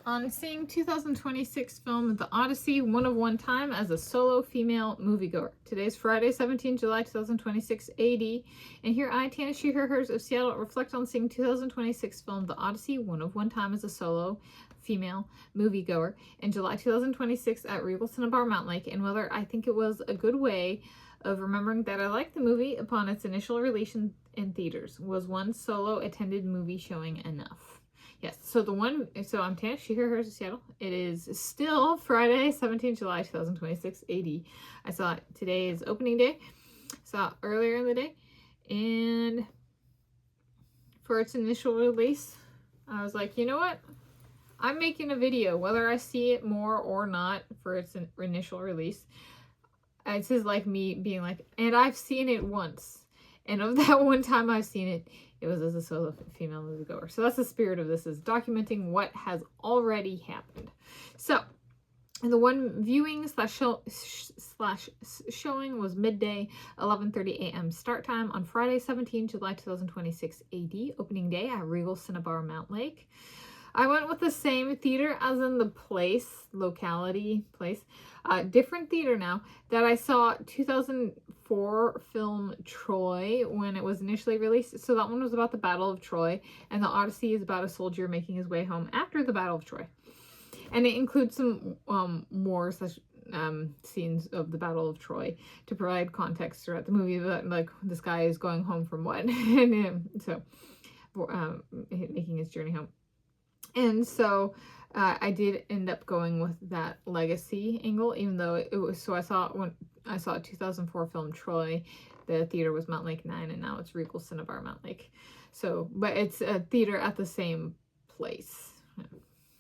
on seeing 2026 film The Odyssey One of One Time as a solo female moviegoer. Today's Friday, 17 July 2026 AD, and here I, Tanis She/Her/Hers of Seattle, reflect on seeing 2026 film The Odyssey One of One Time as a solo female moviegoer in July 2026 at Regal Cinebarre Mountlake, and whether I think it was a good way of remembering that I liked the movie upon its initial release in theaters. Was one solo attended movie showing enough? Yes, so I'm Tanis She/Her/Hers of Seattle. It is still Friday, 17 July 2026 AD. I saw it today is opening day. Saw it earlier in the day. And for its initial release, I was like, you know what? I'm making a video, whether I see it more or not for its initial release. This is like me being like, and I've seen it once. And of that one time I've seen it, it was as a solo female moviegoer. So that's the spirit of this, is documenting what has already happened. So the one viewing slash showing was midday, 11:30 a.m. start time on Friday, 17 July 2026 AD, opening day at Regal Cinebarre Mountlake. I went with the same theater as in the place, different theater now, that I saw 2004 film Troy when it was initially released. So that one was about the Battle of Troy, and the Odyssey is about a soldier making his way home after the Battle of Troy. And it includes some more such scenes of the Battle of Troy to provide context throughout the movie, that like this guy is going home from what, and making his journey home. And so I did end up going with that legacy angle, even though it was, so when I saw 2004 film Troy, the theater was Mountlake 9, and now it's Regal Cinebarre Mountlake. So, but it's a theater at the same place,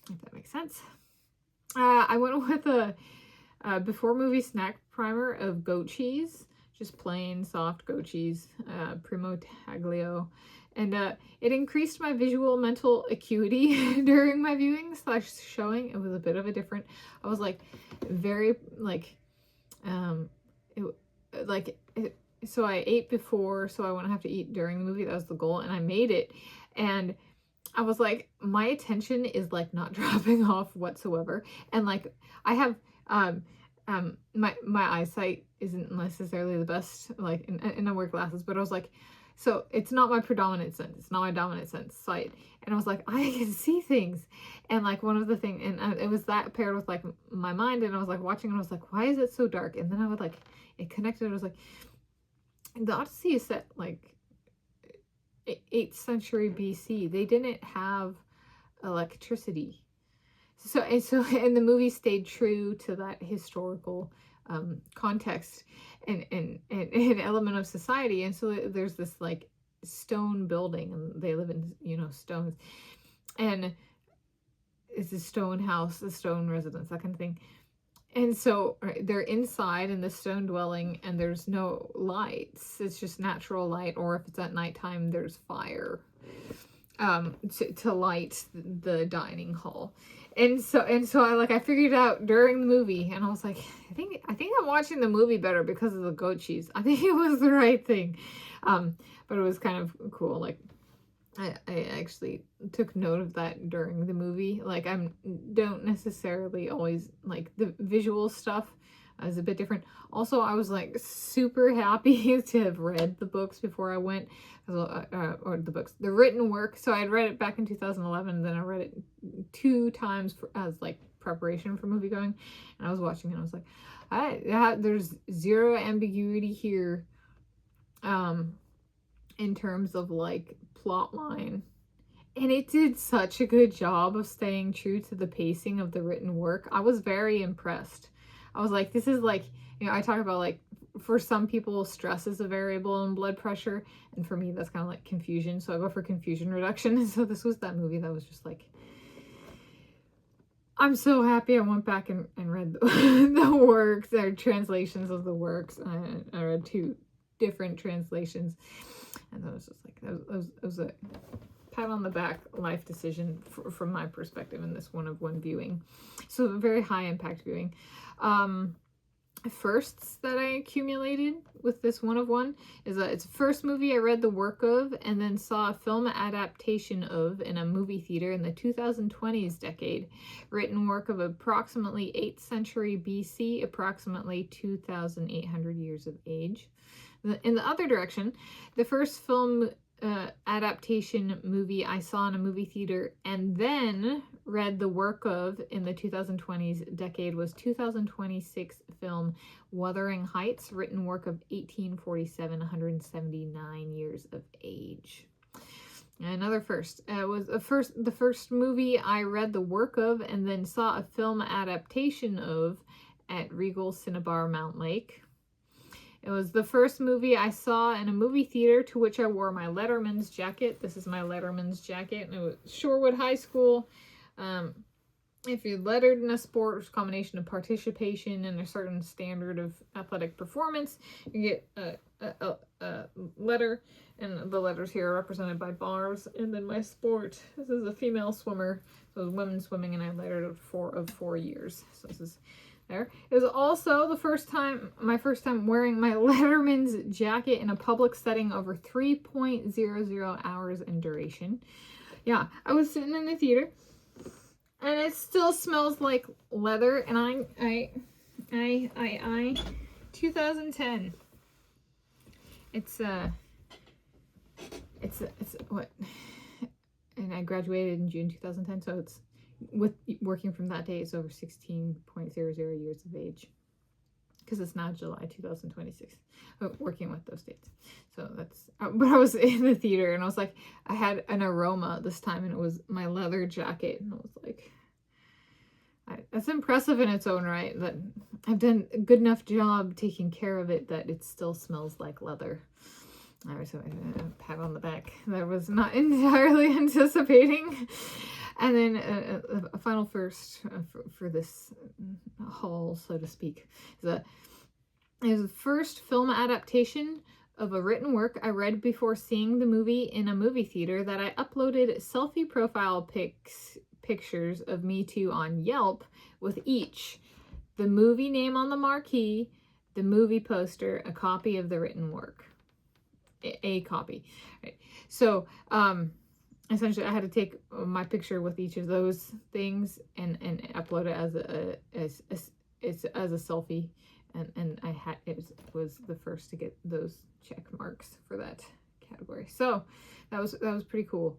if that makes sense. I went with a before movie snack primer of goat cheese, just plain soft goat cheese, Primo Taglio. And it increased my visual mental acuity during my viewing slash showing. It was a bit of a different, I was like very like, so I ate before, so I wouldn't have to eat during the movie. That was the goal. And I made it. And I was like, my attention is like not dropping off whatsoever. And like, I have, my eyesight isn't necessarily the best, like, and I wear glasses, but I was like, so it's not my predominant sense. It's not my dominant sense, sight. And I was like, I can see things. And like one of the things, and it was that paired with like my mind, and I was like watching and I was like, why is it so dark? And then I would like, it connected. I was like, the Odyssey is set like 8th century BC. They didn't have electricity. And the movie stayed true to that historical context and an element of society. And so there's this like stone building, and they live in, stones, and it's a stone house, a stone residence, that kind of thing. And so they're inside in the stone dwelling, and there's no lights. It's just natural light, or if it's at nighttime, there's fire to light the dining hall. And so I figured it out during the movie, and I was like, I think I'm watching the movie better because of the goat cheese. I think it was the right thing. But it was kind of cool. Like I actually took note of that during the movie. Like I don't necessarily always like the visual stuff. Is a bit different. Also, I was like super happy to have read the books before I went, or the written work. So I had read it back in 2011, and then I read it 2 times as like preparation for movie going. And I was watching it, and I was like, there's zero ambiguity here, in terms of like plot line. And it did such a good job of staying true to the pacing of the written work. I was very impressed. I was like, this is like, I talk about like, for some people, stress is a variable in blood pressure. And for me, that's kind of like confusion. So I go for confusion reduction. And so this was that movie that was just like, I'm so happy I went back and read the works, or translations of the works. I read 2 different translations. And that was just like, it was a pat on the back life decision from my perspective in this one of one viewing. So very high impact viewing. firsts that I accumulated with this one of one is it's the first movie I read the work of and then saw a film adaptation of in a movie theater in the 2020s decade. Written work of approximately 8th century BC, approximately 2,800 years of age. In the other direction, the first film adaptation movie I saw in a movie theater and then read the work of in the 2020s decade was 2026 film Wuthering Heights, written work of 1847, 179 years of age. Another first. It was the first movie I read the work of and then saw a film adaptation of at Regal Cinebarre Mountlake. It was the first movie I saw in a movie theater to which I wore my Letterman's jacket. This is my Letterman's jacket. And it was Shorewood High School. If you're lettered in a sport, it's a combination of participation and a certain standard of athletic performance, you get a letter, and the letters here are represented by bars. And then my sport, this is a female swimmer, so it was women swimming, and I lettered of 4 years. So this is there. It was also my first time wearing my Letterman's jacket in a public setting over 3.00 hours in duration. Yeah, I was sitting in the theater, and it still smells like leather, and I 2010. It's what? And I graduated in June 2010, so it's with working from that day, it's over 16.00 years of age, because it's now July 2026, working with those dates. So that's, but I was in the theater, and I was like, I had an aroma this time, and it was my leather jacket, and I was like, that's impressive in its own right, that I've done a good enough job taking care of it that it still smells like leather. I was a pat on the back that I was not entirely anticipating. And then a final first for this haul, so to speak, is the first film adaptation of a written work I read before seeing the movie in a movie theater that I uploaded selfie profile pictures of me to on Yelp with each the movie name on the marquee, the movie poster, a copy of the written work. A copy. Right. So, essentially, I had to take my picture with each of those things and upload it as a selfie, and it was the first to get those check marks for that category. So that was pretty cool.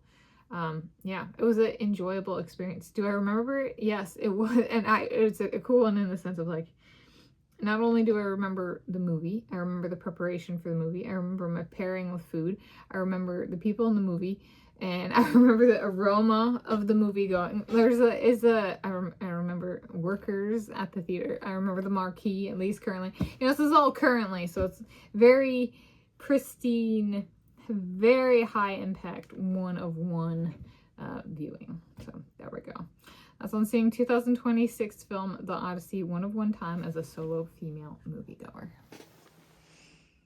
Yeah, it was an enjoyable experience. Do I remember it? Yes, it was, and it's a cool one in the sense of like, not only do I remember the movie, I remember the preparation for the movie, I remember my pairing with food, I remember the people in the movie, and I remember the aroma of the movie going. I remember workers at the theater. I remember the marquee, at least currently. You know, this is all currently, so it's very pristine, very high impact, one of one viewing. So there we go. That's on seeing 2026 film The Odyssey one of one time as a solo female moviegoer.